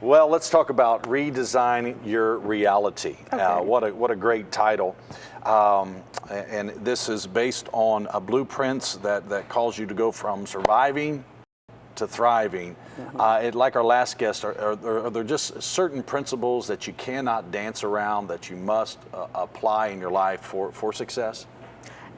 Well, let's talk about Redesign Your Reality. Okay. What a great title. And this is based on a blueprints that calls you to go from surviving to thriving. Like our last guest, are there just certain principles that you cannot dance around, that you must apply in your life for success?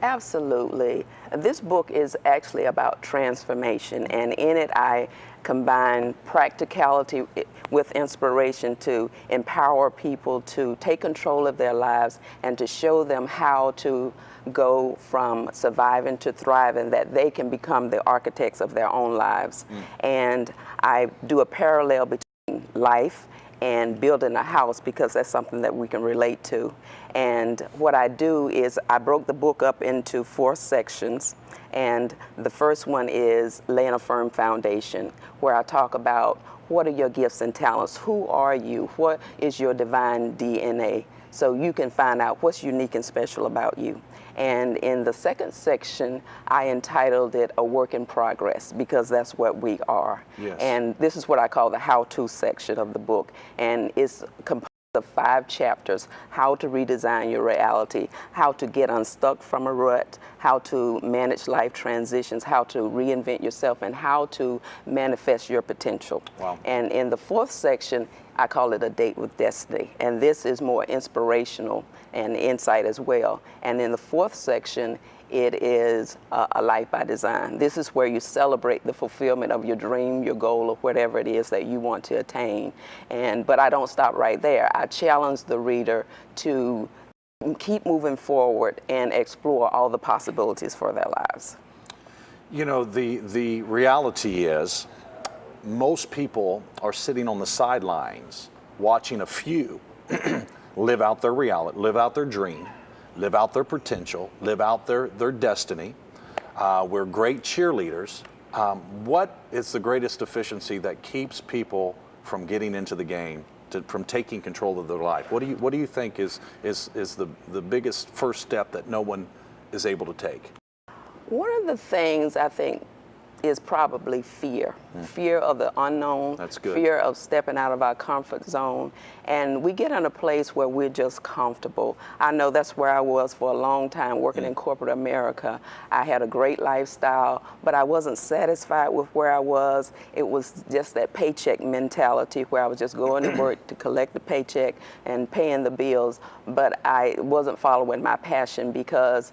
Absolutely. This book is actually about transformation, and in it I combine practicality with inspiration to empower people to take control of their lives and to show them how to go from surviving to thriving, that they can become the architects of their own lives. And I do a parallel between life and building a house, because that's something that we can relate to. And what I do is I broke the book up into 4 sections, and the first one is laying a firm foundation, where I talk about what are your gifts and talents, who are you, what is your divine DNA, so you can find out what's unique and special about you. And in the second section, I entitled it A Work in Progress, because that's what we are. Yes. And this is what I call the how-to section of the book. And it's composed of 5 chapters: how to redesign your reality, how to get unstuck from a rut, how to manage life transitions, how to reinvent yourself, and how to manifest your potential. Wow. And in the 4th section, I call it A Date with Destiny. And this is more inspirational and insight as well. And in the 4th section, it is a life by design. This is where you celebrate the fulfillment of your dream, your goal, or whatever it is that you want to attain. But I don't stop right there. I challenge the reader to keep moving forward and explore all the possibilities for their lives. You know, the reality is most people are sitting on the sidelines watching a few live out their reality, live out their dream, live out their potential, live out their destiny. We're great cheerleaders. What is the greatest deficiency that keeps people from getting into the game, from taking control of their life? What do you think is the biggest first step that no one is able to take? One of the things I think is probably fear. Fear of the unknown. That's good. Fear of stepping out of our comfort zone. And we get in a place where we're just comfortable. I know that's where I was for a long time, working in corporate America. I had a great lifestyle, but I wasn't satisfied with where I was. It was just that paycheck mentality, where I was just going to work to collect the paycheck and paying the bills, but I wasn't following my passion because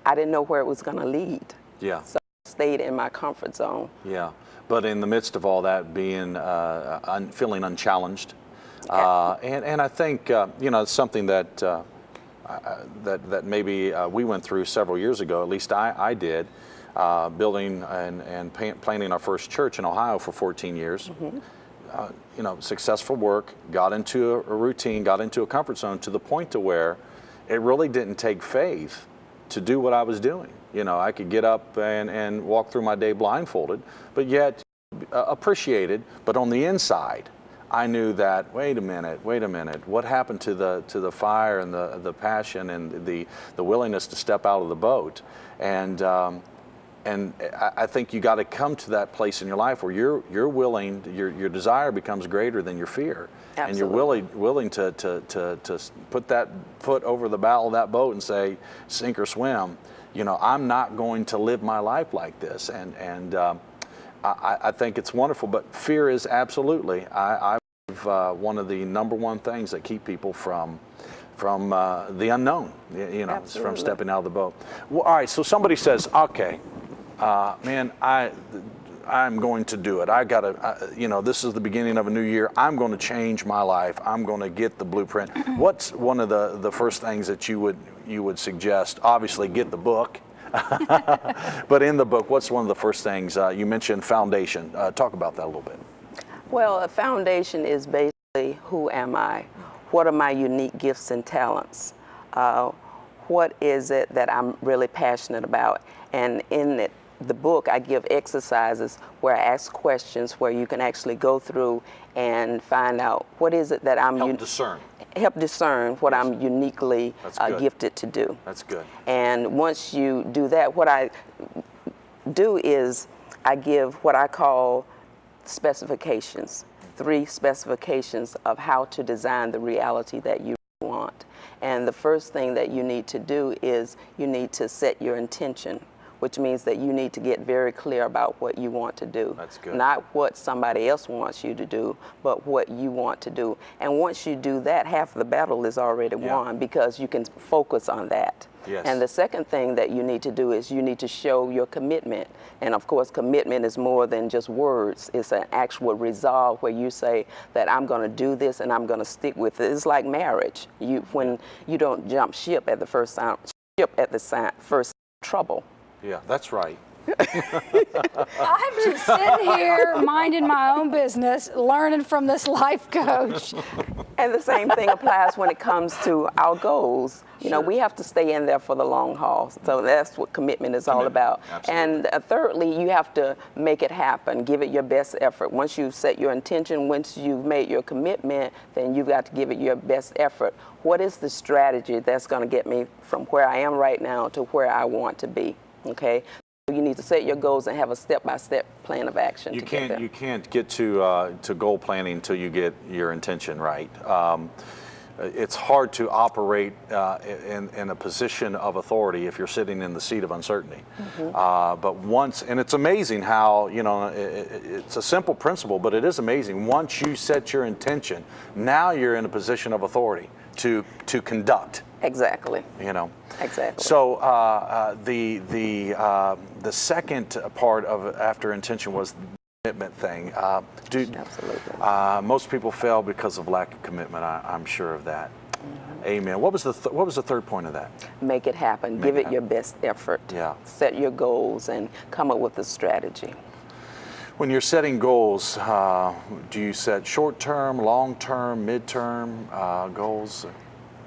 I didn't know where it was going to lead. Yeah. So stayed in my comfort zone. Yeah, but in the midst of all that, being feeling unchallenged, and I think you know, it's something that that maybe we went through several years ago. At least I did, building and planning our first church in Ohio for 14 years. You know, successful work, got into a routine, got into a comfort zone, to the point to where it really didn't take faith to do what I was doing. You know, I could get up and walk through my day blindfolded, but yet appreciated. But on the inside, I knew that, wait a minute, what happened to the fire and the passion and the willingness to step out of the boat? And I think you got to come to that place in your life where you're willing, your desire becomes greater than your fear. Absolutely. And you're willing to put that foot over the bow of that boat and say, sink or swim. You know, I'm not going to live my life like this. And I think it's wonderful, but fear is absolutely, I believe, one of the #1 things that keep people from the unknown, you know, from stepping out of the boat. Well, all right, so somebody says, okay, man, I'm going to do it. I gotta, you know, this is the beginning of a new year. I'm going to change my life. I'm going to get the blueprint. What's one of the first things that you would suggest? Obviously, get the book. But in the book, what's one of the first things? You mentioned foundation. Talk about that a little bit. Well, a foundation is basically, who am I? What are my unique gifts and talents? What is it that I'm really passionate about? And in the book, I give exercises where I ask questions where you can actually go through and find out what is it that I'm Help discern what I'm uniquely gifted to do. That's good. And once you do that, what I do is I give what I call specifications. 3 specifications of how to design the reality that you want. And the first thing that you need to do is you need to set your intention, which means that you need to get very clear about what you want to do. That's good. Not what somebody else wants you to do, but what you want to do. And once you do that, half of the battle is already won, because you can focus on that. Yes. And the second thing that you need to do is you need to show your commitment. And of course, commitment is more than just words. It's an actual resolve where you say that I'm going to do this and I'm going to stick with it. It's like marriage. When you don't jump ship at the first first trouble. Yeah, that's right. I'm just sitting here minding my own business, learning from this life coach. And the same thing applies when it comes to our goals. You know, we have to stay in there for the long haul. So that's what commitment is all about. Absolutely. And thirdly, you have to make it happen. Give it your best effort. Once you've set your intention, once you've made your commitment, then you've got to give it your best effort. What is the strategy that's going to get me from where I am right now to where I want to be? Okay? You need to set your goals and have a step-by-step plan of action. You can't get to goal planning until you get your intention right. It's hard to operate in a position of authority if you're sitting in the seat of uncertainty. But once, and it's amazing how, you know, it's a simple principle, but it is amazing. Once you set your intention, now you're in a position of authority to conduct. Exactly. You know. Exactly. So the second part of after intention was the commitment thing. Absolutely. Most people fail because of lack of commitment. I'm sure of that. Amen. What was the third point of that? Make it happen. Give it your best effort. Yeah. Set your goals and come up with a strategy. When you're setting goals, do you set short-term, long-term, mid-term goals?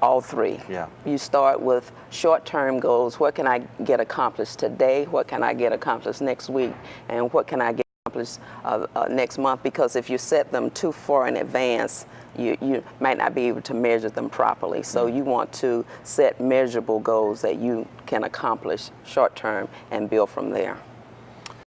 All 3. Yeah. You start with short-term goals. What can I get accomplished today? What can I get accomplished next week? And what can I get accomplished next month? Because if you set them too far in advance, you might not be able to measure them properly. So you want to set measurable goals that you can accomplish short-term and build from there.